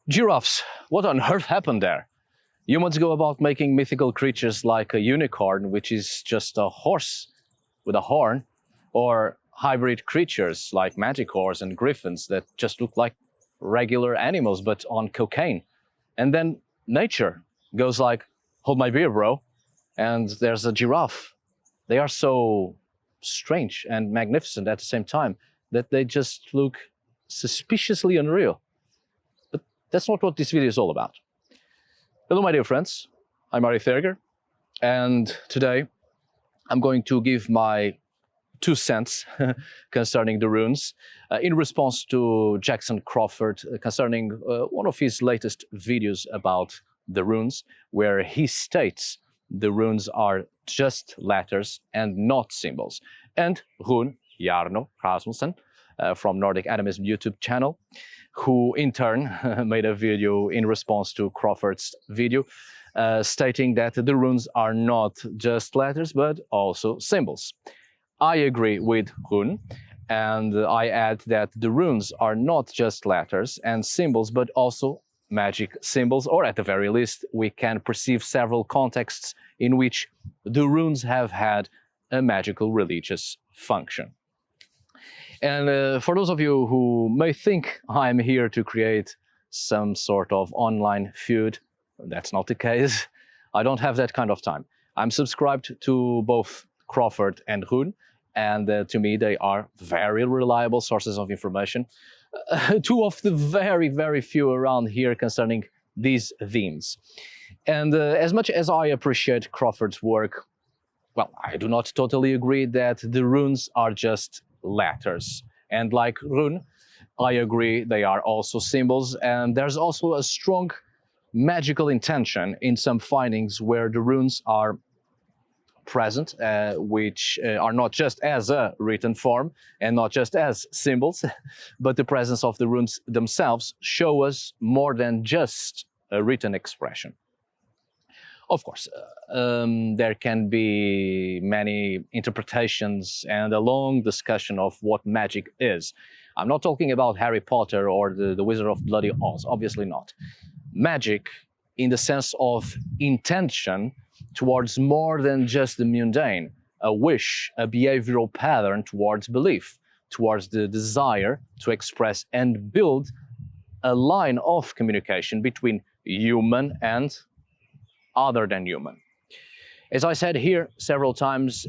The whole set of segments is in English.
Giraffes. What on earth happened there? Humans go about making mythical creatures like a unicorn, which is just a horse with a horn, or hybrid creatures like manticores and griffins that just look like regular animals but on cocaine. And then nature goes like, hold my beer, bro. And there's a giraffe. They are so strange and magnificent at the same time that they just look suspiciously unreal. But that's not what this video is all about. Hello, my dear friends. I'm Ari Thurger, and today I'm going to give my 2 cents concerning the runes in response to Jackson Crawford concerning one of his latest videos about the runes, where he states the runes are just letters and not symbols. And Rune Hjarnø Rasmussen from Nordic Animism YouTube channel, who in turn made a video in response to Crawford's video, stating that the runes are not just letters but also symbols. I agree with Rune, and I add that the runes are not just letters and symbols but also magic symbols, or at the very least we can perceive several contexts in which the runes have had a magical religious function. And for those of you who may think I'm here to create some sort of online feud, that's not the case. I don't have that kind of time. I'm subscribed to both Crawford and Rune, and to me they are very reliable sources of information. 2 of the very, very few around here concerning these themes. And as much as I appreciate Crawford's work, well, I do not totally agree that the runes are just letters. And like Rune, I agree they are also symbols, and there's also a strong magical intention in some findings where the runes are present, which are not just as a written form and not just as symbols, but the presence of the runes themselves show us more than just a written expression. Of course, there can be many interpretations and a long discussion of what magic is. I'm not talking about Harry Potter or the Wizard of Bloody Oz, obviously not. Magic in the sense of intention towards more than just the mundane, a wish, a behavioral pattern towards belief, towards the desire to express and build a line of communication between human and other than human. As I said here several times,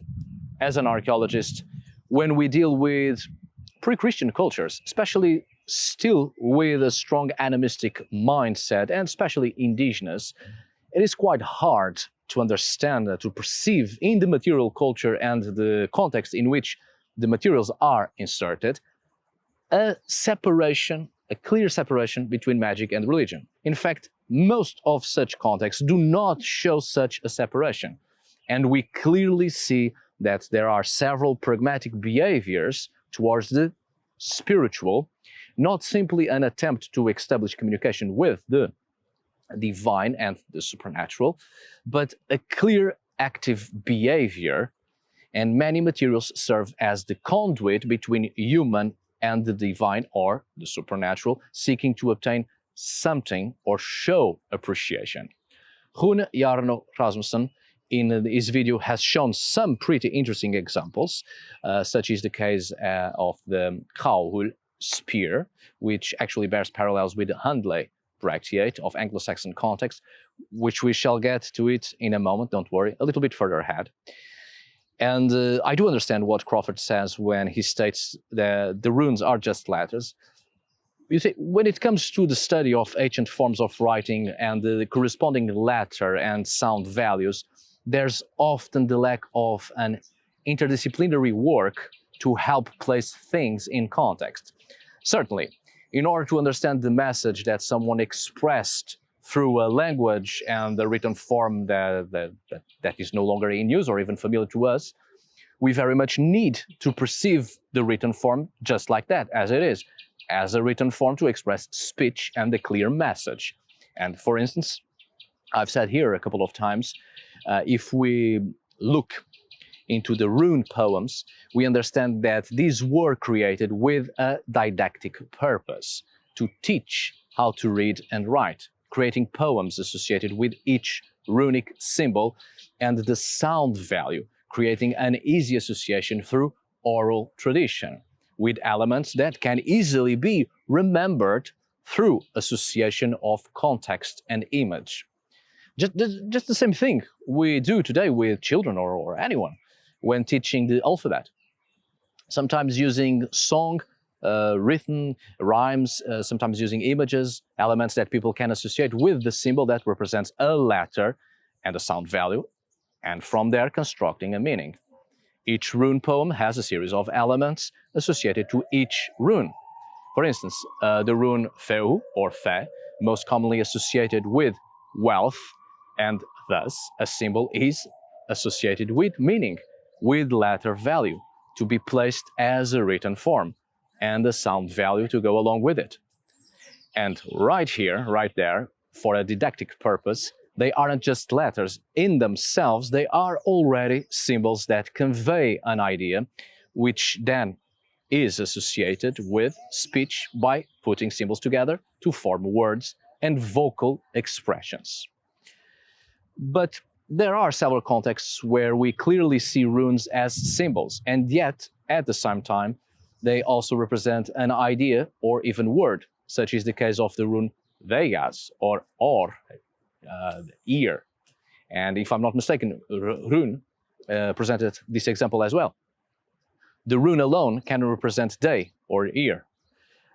as an archaeologist, when we deal with pre-Christian cultures, especially still with a strong animistic mindset, and especially indigenous, it is quite hard to understand, to perceive in the material culture and the context in which the materials are inserted, a separation, a clear separation between magic and religion. In fact, most of such contexts do not show such a separation. And we clearly see that there are several pragmatic behaviors towards the spiritual, not simply an attempt to establish communication with the divine and the supernatural, but a clear active behavior, and many materials serve as the conduit between human and the divine or the supernatural, seeking to obtain something or show appreciation. Rune Hjarnø Rasmussen in his video has shown some pretty interesting examples, such is the case of the Khaul spear, which actually bears parallels with the Handley bracteate of Anglo-Saxon context, which we shall get to it in a moment, don't worry, a little bit further ahead. And I do understand what Crawford says when he states that the runes are just letters. You see, when it comes to the study of ancient forms of writing and the corresponding letter and sound values, there's often the lack of an interdisciplinary work to help place things in context. Certainly, in order to understand the message that someone expressed through a language and the written form that is no longer in use or even familiar to us, we very much need to perceive the written form just like that, as it is, as a written form to express speech and the clear message. And for instance, I've said here a couple of times, if we look into the rune poems, we understand that these were created with a didactic purpose, to teach how to read and write, creating poems associated with each runic symbol, and the sound value, creating an easy association through oral tradition, with elements that can easily be remembered through association of context and image. Just the same thing we do today with children or anyone when teaching the alphabet. Sometimes using song, written rhymes, sometimes using images, elements that people can associate with the symbol that represents a letter and a sound value, and from there constructing a meaning. Each rune poem has a series of elements associated to each rune. For instance, the rune Feu or Fe, most commonly associated with wealth, and thus a symbol is associated with meaning, with letter value, to be placed as a written form, and a sound value to go along with it. And right here, right there, for a didactic purpose, they aren't just letters in themselves, they are already symbols that convey an idea, which then is associated with speech by putting symbols together to form words and vocal expressions. But there are several contexts where we clearly see runes as symbols, and yet, at the same time, they also represent an idea or even word, such is the case of the rune Vegas or ear. And if I'm not mistaken, Rune presented this example as well. The rune alone can represent day or year,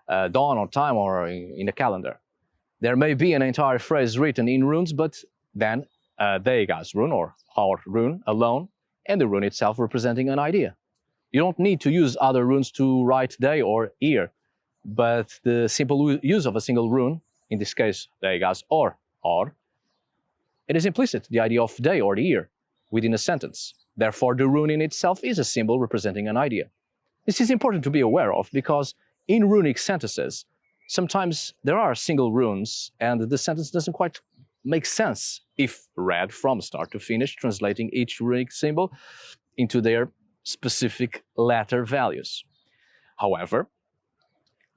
dawn or time or in a calendar. There may be an entire phrase written in runes, but then Vegas rune or Har rune alone, and the rune itself representing an idea. You don't need to use other runes to write day or year, but the simple use of a single rune, in this case Vegas or Har, it is implicit, the idea of day or year, within a sentence. Therefore, the rune in itself is a symbol representing an idea. This is important to be aware of because in runic sentences, sometimes there are single runes and the sentence doesn't quite make sense if read from start to finish, translating each runic symbol into their specific letter values. However,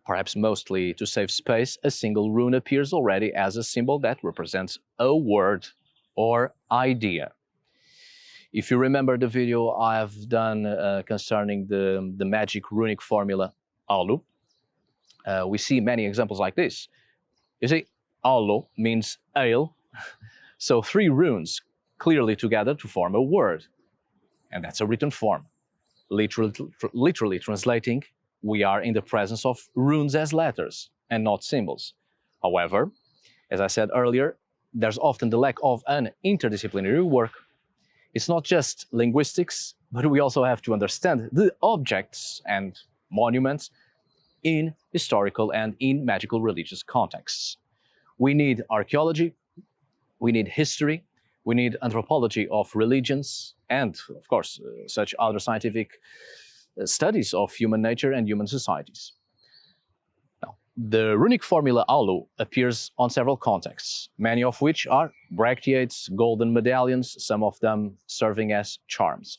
perhaps mostly to save space, a single rune appears already as a symbol that represents a word or idea. If you remember the video I have done concerning the magic runic formula Alu, we see many examples like this. You see, Alu means ale, so 3 runes clearly together to form a word, and that's a written form. Literally translating, we are in the presence of runes as letters and not symbols. However, as I said earlier, there's often the lack of an interdisciplinary work. It's not just linguistics, but we also have to understand the objects and monuments in historical and in magical religious contexts. We need archaeology, we need history, we need anthropology of religions, and of course, such other scientific studies of human nature and human societies. Now, the runic formula Alu appears on several contexts, many of which are bracteates, golden medallions, some of them serving as charms.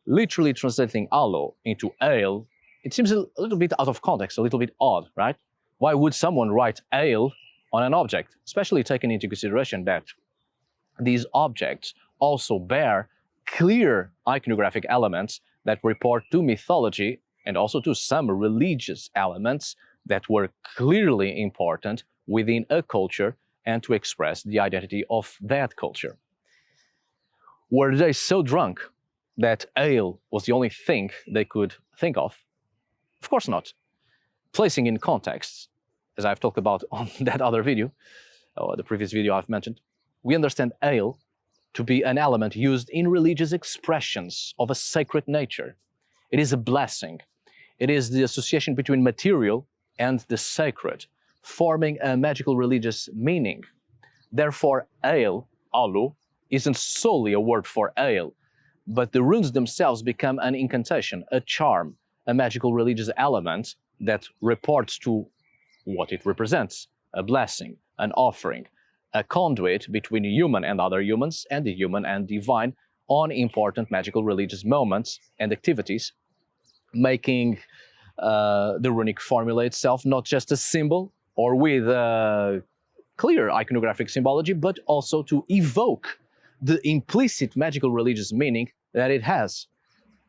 Literally translating Alu into ale, it seems a little bit out of context, a little bit odd, right? Why would someone write ale on an object, especially taking into consideration that these objects also bear clear iconographic elements that report to mythology and also to some religious elements that were clearly important within a culture and to express the identity of that culture. Were they so drunk that ale was the only thing they could think of? Of course not. Placing in context, as I've talked about on that other video, or the previous video I've mentioned, we understand ale to be an element used in religious expressions of a sacred nature. It is a blessing. It is the association between material and the sacred, forming a magical religious meaning. Therefore, ale, Alu, isn't solely a word for ale, but the runes themselves become an incantation, a charm, a magical religious element that reports to what it represents, a blessing, an offering, a conduit between human and other humans and the human and divine on important magical religious moments and activities, making the runic formula itself not just a symbol, or with clear iconographic symbology, but also to evoke the implicit magical religious meaning that it has,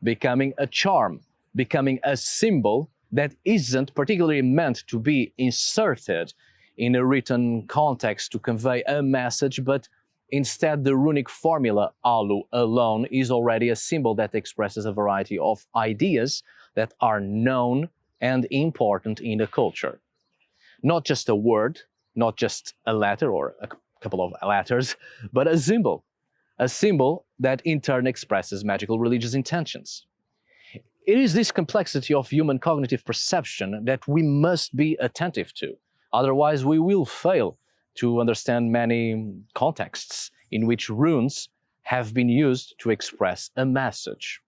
becoming a charm, becoming a symbol that isn't particularly meant to be inserted in a written context to convey a message, but instead the runic formula alu alone is already a symbol that expresses a variety of ideas that are known and important in the culture. Not just a word, not just a letter or a couple of letters, but a symbol that in turn expresses magical religious intentions. It is this complexity of human cognitive perception that we must be attentive to. Otherwise, we will fail to understand many contexts in which runes have been used to express a message.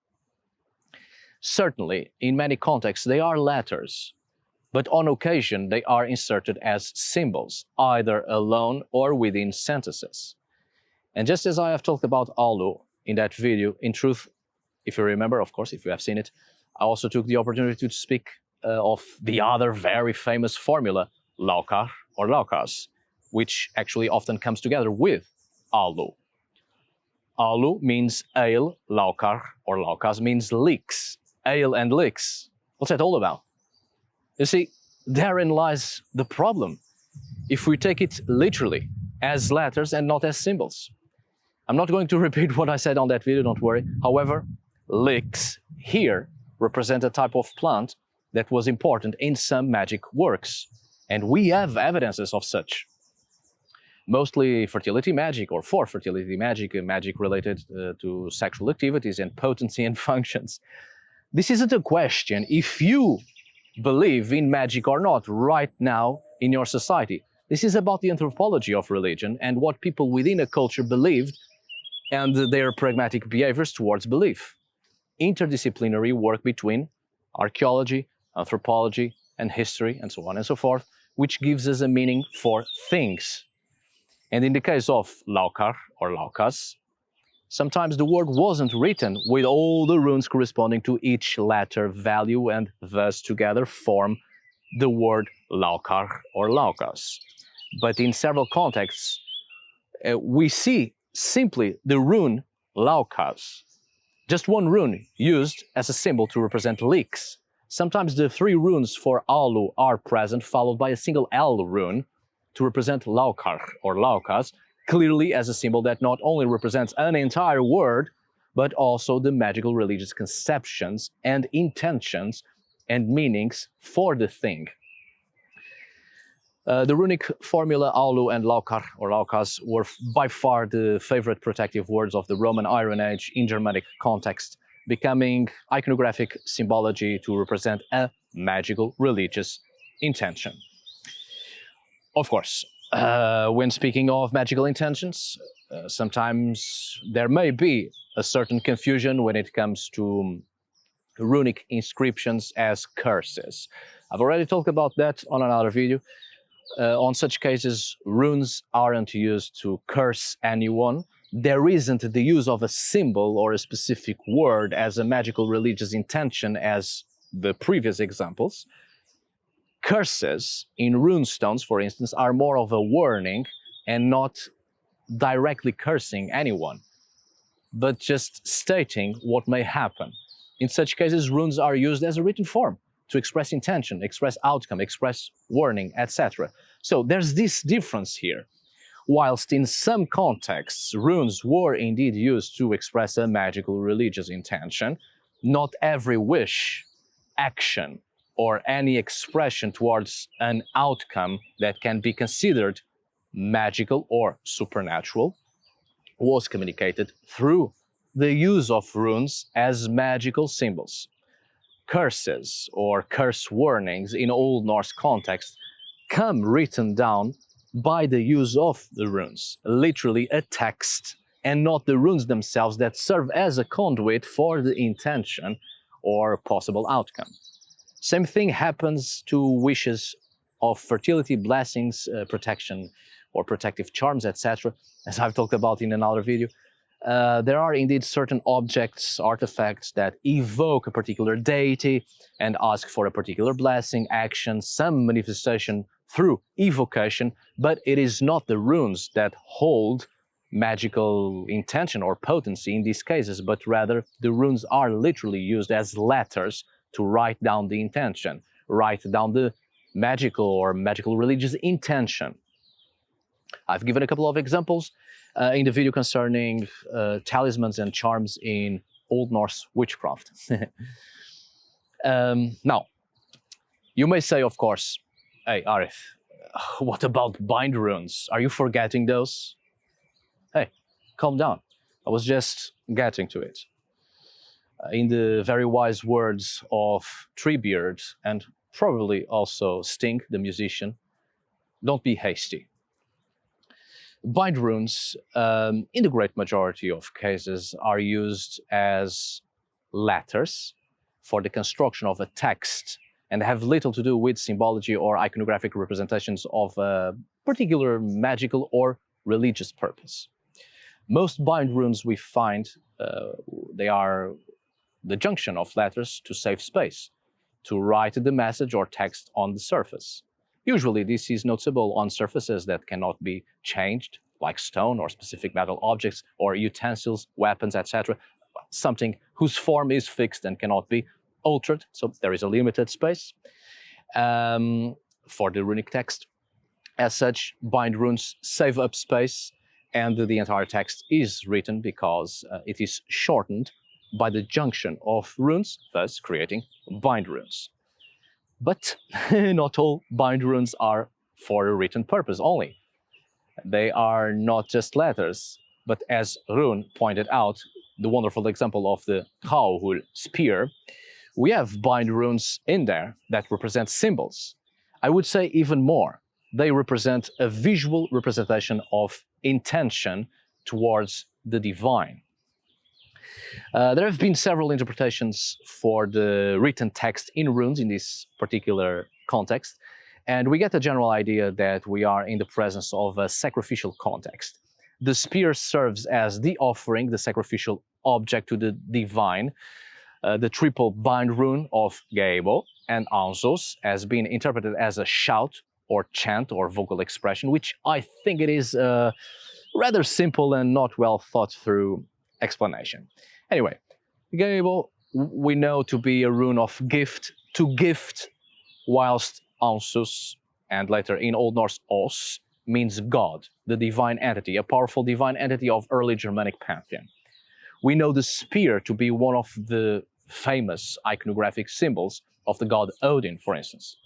Certainly, in many contexts, they are letters, but on occasion they are inserted as symbols, either alone or within sentences. And just as I have talked about alu in that video, in truth, if you remember, of course, if you have seen it, I also took the opportunity to speak of the other very famous formula, laukar or laukas, which actually often comes together with alu. Alu means ale, laukar or laukas means leeks. Ale and leeks. What's that all about? You see, therein lies the problem. If we take it literally, as letters and not as symbols. I'm not going to repeat what I said on that video, don't worry. However, leeks here represent a type of plant that was important in some magic works, and we have evidences of such. Mostly fertility magic, or for fertility magic, magic related to sexual activities and potency and functions. This isn't a question if you believe in magic or not right now in your society. This is about the anthropology of religion and what people within a culture believed and their pragmatic behaviors towards belief. Interdisciplinary work between archaeology, anthropology, and history, and so on and so forth, which gives us a meaning for things. And in the case of laukar or laukas, sometimes the word wasn't written with all the runes corresponding to each letter value and thus together form the word laukar or laukas. But in several contexts, we see simply the rune laukas, just one rune used as a symbol to represent leeks. Sometimes the three runes for alu are present, followed by a single L rune to represent laukar or laukas, clearly as a symbol that not only represents an entire word, but also the magical religious conceptions and intentions and meanings for the thing. The runic formula alu and laukar or laukas were by far the favorite protective words of the Roman Iron Age in Germanic context, becoming iconographic symbology to represent a magical religious intention. Of course, when speaking of magical intentions, sometimes there may be a certain confusion when it comes to runic inscriptions as curses. I've already talked about that on another video. On such cases, runes aren't used to curse anyone. There isn't the use of a symbol or a specific word as a magical religious intention as the previous examples. Curses in runestones, for instance, are more of a warning and not directly cursing anyone, but just stating what may happen. In such cases, runes are used as a written form to express intention, express outcome, express warning, etc. So there's this difference here. Whilst in some contexts, runes were indeed used to express a magical religious intention, not every wish, action, or any expression towards an outcome that can be considered magical or supernatural was communicated through the use of runes as magical symbols. Curses or curse warnings in Old Norse context come written down by the use of the runes, literally a text, and not the runes themselves that serve as a conduit for the intention or possible outcome. Same thing happens to wishes of fertility, blessings, protection, or protective charms, etc., as I've talked about in another video. There are indeed certain objects, artifacts that evoke a particular deity and ask for a particular blessing, action, some manifestation through evocation, but it is not the runes that hold magical intention or potency in these cases, but rather the runes are literally used as letters to write down the intention, write down the magical or magical religious intention. I've given a couple of examples in the video concerning talismans and charms in Old Norse witchcraft. Now, you may say, of course, hey, Arif, what about bind runes? Are you forgetting those? Hey, calm down. I was just getting to it. In the very wise words of Treebeard and probably also Sting, the musician, don't be hasty. Bind runes, in the great majority of cases, are used as letters for the construction of a text and have little to do with symbology or iconographic representations of a particular magical or religious purpose. Most bind runes we find, they are the junction of letters to save space, to write the message or text on the surface. Usually this is noticeable on surfaces that cannot be changed, like stone or specific metal objects or utensils, weapons, etc. Something whose form is fixed and cannot be altered, so there is a limited space for the runic text. As such, bind runes save up space and the entire text is written because it is shortened by the junction of runes, thus creating bind runes. But not all bind runes are for a written purpose only. They are not just letters, but as Rune pointed out, the wonderful example of the Havamal spear, we have bind runes in there that represent symbols. I would say even more. They represent a visual representation of intention towards the divine. There have been several interpretations for the written text in runes in this particular context, and we get a general idea that we are in the presence of a sacrificial context. The spear serves as the offering, the sacrificial object to the divine. The triple bind rune of Gabo and Anzos has been interpreted as a shout or chant or vocal expression, which I think it is a rather simple and not well thought through explanation. Anyway, Gabo we know to be a rune of gift, to gift, whilst Ansus, and later in Old Norse Os, means God, the divine entity, a powerful divine entity of early Germanic pantheon. We know the spear to be one of the famous iconographic symbols of the god Odin, for instance.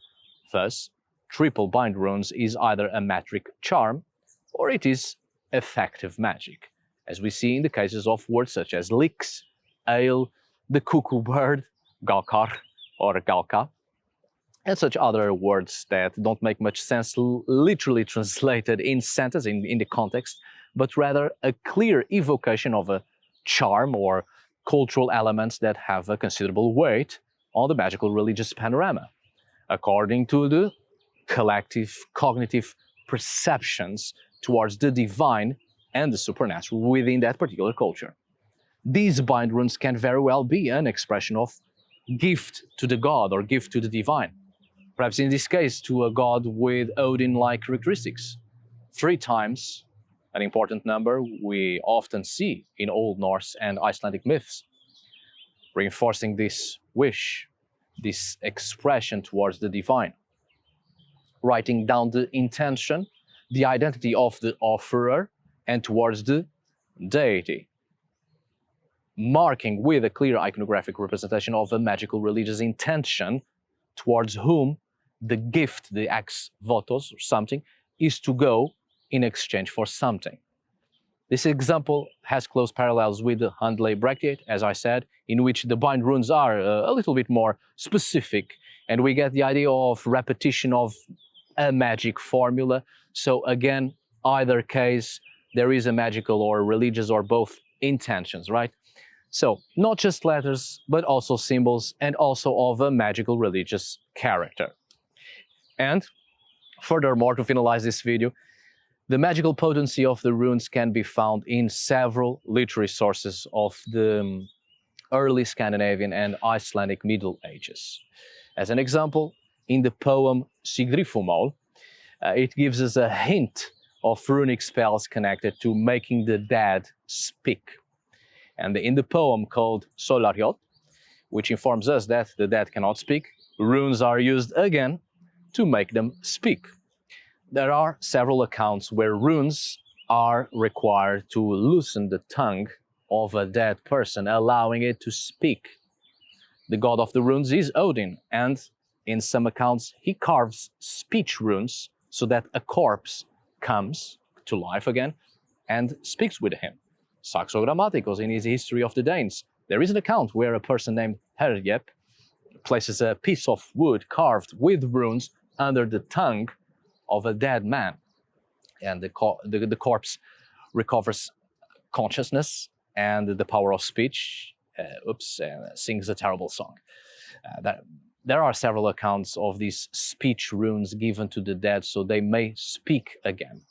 Thus, triple bind runes is either a metric charm or it is effective magic, as we see in the cases of words such as lix, ale, the cuckoo bird, galkar or galka, and such other words that don't make much sense literally translated in sentence in the context, but rather a clear evocation of a charm or cultural elements that have a considerable weight on the magical religious panorama, according to the collective cognitive perceptions towards the divine and the supernatural within that particular culture. These bind runes can very well be an expression of gift to the god or gift to the divine, perhaps in this case to a god with Odin-like characteristics. 3 times, an important number we often see in Old Norse and Icelandic myths, reinforcing this wish, this expression towards the divine. Writing down the intention, the identity of the offerer, and towards the deity. Marking with a clear iconographic representation of a magical religious intention towards whom the gift, the ex votos or something, is to go in exchange for something. This example has close parallels with the Handley Brachiate, as I said, in which the bind runes are a little bit more specific, and we get the idea of repetition of a magic formula. So again, either case, there is a magical or religious or both intentions, right? So not just letters, but also symbols and also of a magical religious character. And furthermore, to finalize this video, The magical potency of the runes can be found in several literary sources of the early Scandinavian and Icelandic Middle Ages. As an example, in the poem Sigrifumal, it gives us a hint of runic spells connected to making the dead speak. And in the poem called Solarjot, which informs us that the dead cannot speak, runes are used again to make them speak. There are several accounts where runes are required to loosen the tongue of a dead person, allowing it to speak. The god of the runes is Odin, and in some accounts he carves speech runes so that a corpse comes to life again and speaks with him. Saxo Grammaticus, in his History of the Danes, there is an account where a person named Herjep places a piece of wood carved with runes under the tongue of a dead man, and the corpse recovers consciousness and the power of speech, sings a terrible song. There are several accounts of these speech runes given to the dead so they may speak again.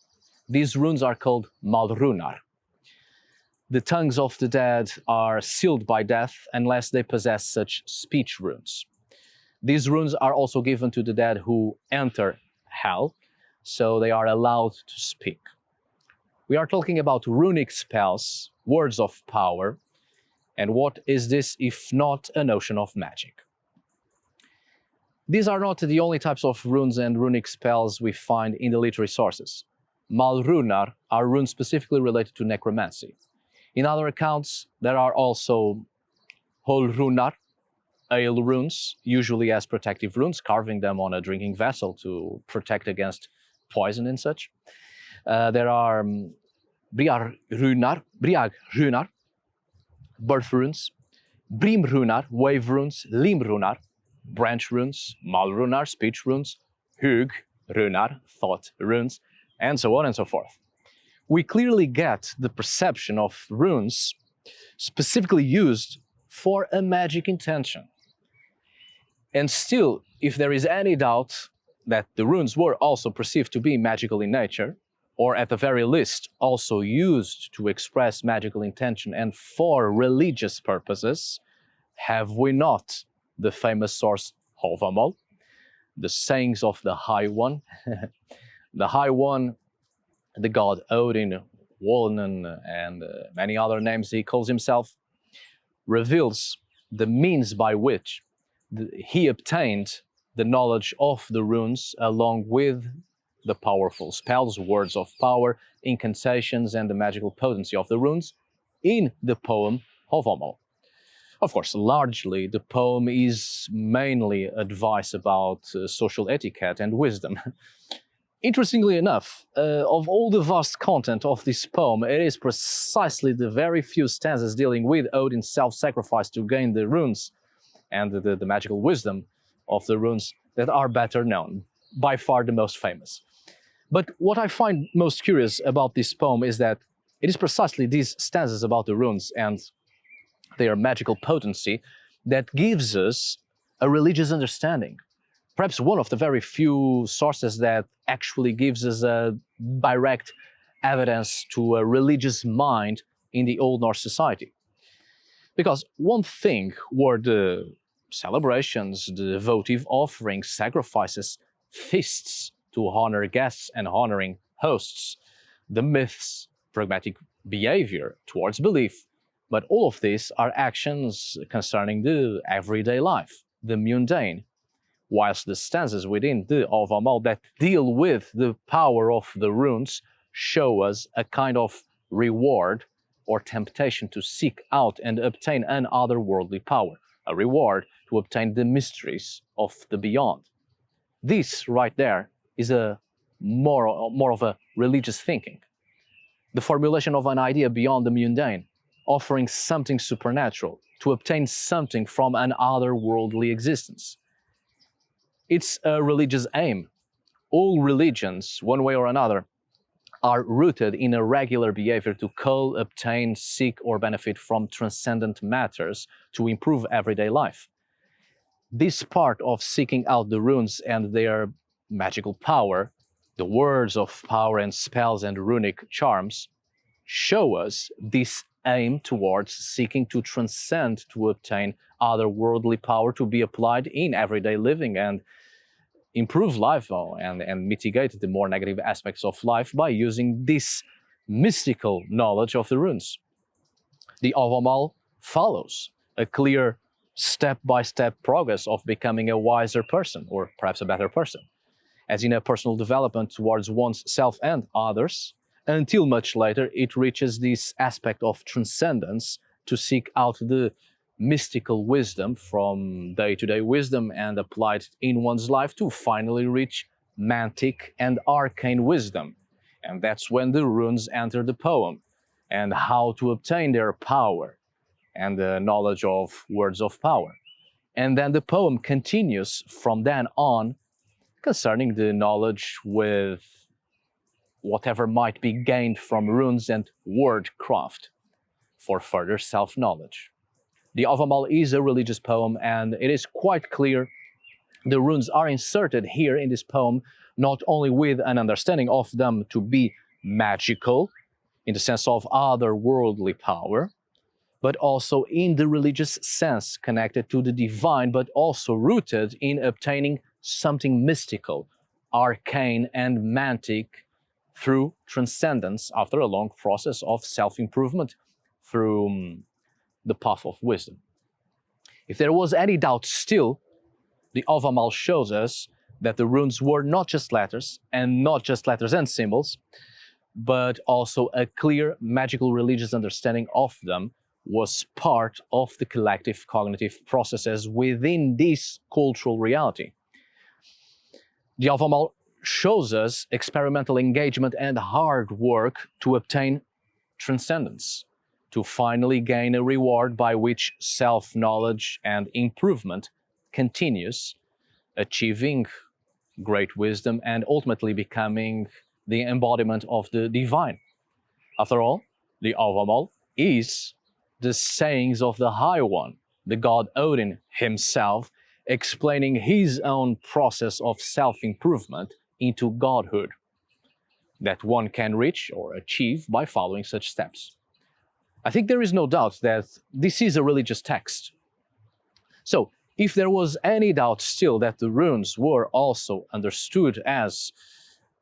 These runes are called malrunar. The tongues of the dead are sealed by death unless they possess such speech runes. These runes are also given to the dead who enter hell, so they are allowed to speak. We are talking about runic spells, words of power, and what is this if not a notion of magic? These are not the only types of runes and runic spells we find in the literary sources. Malrunar are runes specifically related to necromancy. In other accounts, there are also holrunar, ale runes, usually as protective runes, carving them on a drinking vessel to protect against poison and such. There are briagrunar, birth runes, brimrunar, wave runes, limrunar, branch runes, malrunar, speech runes, hugrunar, thought runes, and so on and so forth. We clearly get the perception of runes specifically used for a magic intention. And still, if there is any doubt that the runes were also perceived to be magical in nature, or at the very least also used to express magical intention and for religious purposes, have we not the famous source Havamal, the sayings of the High One? The High One, the god Odin, Woden, and many other names he calls himself, reveals the means by which he obtained the knowledge of the runes along with the powerful spells, words of power, incantations, and the magical potency of the runes in the poem Havamal. Of course, largely the poem is mainly advice about social etiquette and wisdom. Interestingly enough, of all the vast content of this poem, it is precisely the very few stanzas dealing with Odin's self-sacrifice to gain the runes and the magical wisdom of the runes that are better known, by far the most famous. But what I find most curious about this poem is that it is precisely these stanzas about the runes and their magical potency that gives us a religious understanding. Perhaps one of the very few sources that actually gives us a direct evidence to a religious mind in the Old Norse society. Because one thing were the celebrations, the votive offerings, sacrifices, feasts to honor guests and honoring hosts, the myths, pragmatic behavior towards belief. But all of these are actions concerning the everyday life, the mundane, whilst the stanzas within the Havamal that deal with the power of the runes show us a kind of reward or temptation to seek out and obtain an otherworldly power, a reward to obtain the mysteries of the beyond. This right there is a more of a religious thinking. The formulation of an idea beyond the mundane, offering something supernatural to obtain something from an otherworldly existence. It's a religious aim. All religions, one way or another, are rooted in a regular behavior to call, obtain, seek, or benefit from transcendent matters to improve everyday life. This part of seeking out the runes and their magical power The words of power and spells and runic charms show us this aim towards seeking to transcend to obtain otherworldly power to be applied in everyday living and improve life and mitigate the more negative aspects of life by using this mystical knowledge of the runes. The Havamal follows a clear step-by-step progress of becoming a wiser person, or perhaps a better person, as in a personal development towards one's self and others, until much later it reaches this aspect of transcendence to seek out the mystical wisdom from day-to-day wisdom and apply it in one's life to finally reach mantic and arcane wisdom. And that's when the runes enter the poem, and how to obtain their power and the knowledge of words of power. And then the poem continues from then on concerning the knowledge with whatever might be gained from runes and wordcraft for further self-knowledge. The Havamal is a religious poem, and it is quite clear the runes are inserted here in this poem not only with an understanding of them to be magical, in the sense of otherworldly power, but also in the religious sense connected to the divine, but also rooted in obtaining something mystical, arcane and mantic through transcendence after a long process of self-improvement through the path of wisdom. If there was any doubt still, the Havamal shows us that the runes were not just letters and symbols, but also a clear magical religious understanding of them was part of the collective cognitive processes within this cultural reality. The Havamal shows us experimental engagement and hard work to obtain transcendence, to finally gain a reward by which self-knowledge and improvement continues, achieving great wisdom and ultimately becoming the embodiment of the divine. After all, the Havamal is the sayings of the High One, the god Odin himself, explaining his own process of self-improvement into godhood that one can reach or achieve by following such steps. I think there is no doubt that this is a religious text. So, if there was any doubt still that the runes were also understood as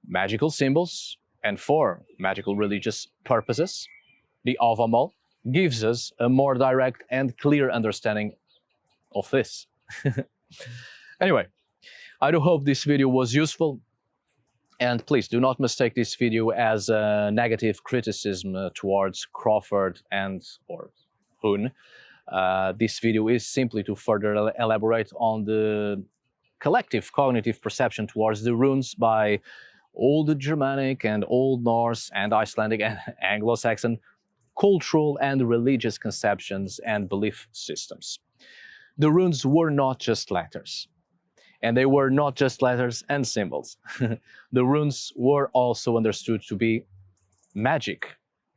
magical symbols and for magical religious purposes, the Havamal gives us a more direct and clear understanding of this. Anyway, I do hope this video was useful, and please do not mistake this video as a negative criticism towards Crawford or Rune. This video is simply to further elaborate on the collective cognitive perception towards the runes by Old Germanic and Old Norse and Icelandic and Anglo-Saxon cultural and religious conceptions and belief systems. The runes were not just letters, and they were not just letters and symbols. The runes were also understood to be magic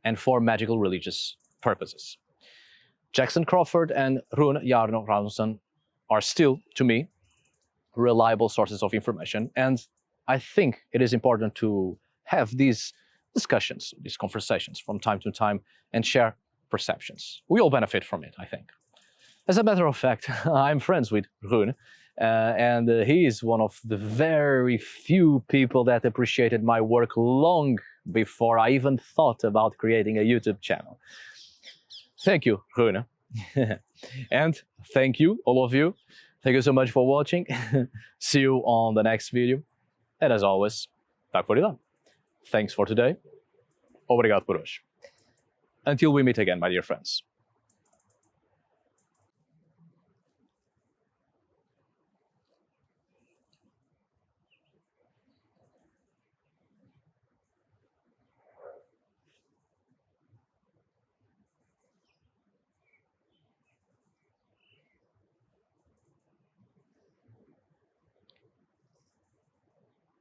and for magical religious purposes. Jackson Crawford and Rune Hjarnø Rasmussen are still, to me, reliable sources of information, and I think it is important to have these discussions, these conversations from time to time and share perceptions. We all benefit from it, I think. As a matter of fact, I'm friends with Rune, and he is one of the very few people that appreciated my work long before I even thought about creating a YouTube channel. Thank you, Rune. And thank you, all of you. Thank you so much for watching. See you on the next video. And as always, tack för idag. Thanks for today. Obrigado por hoje. Until we meet again, my dear friends.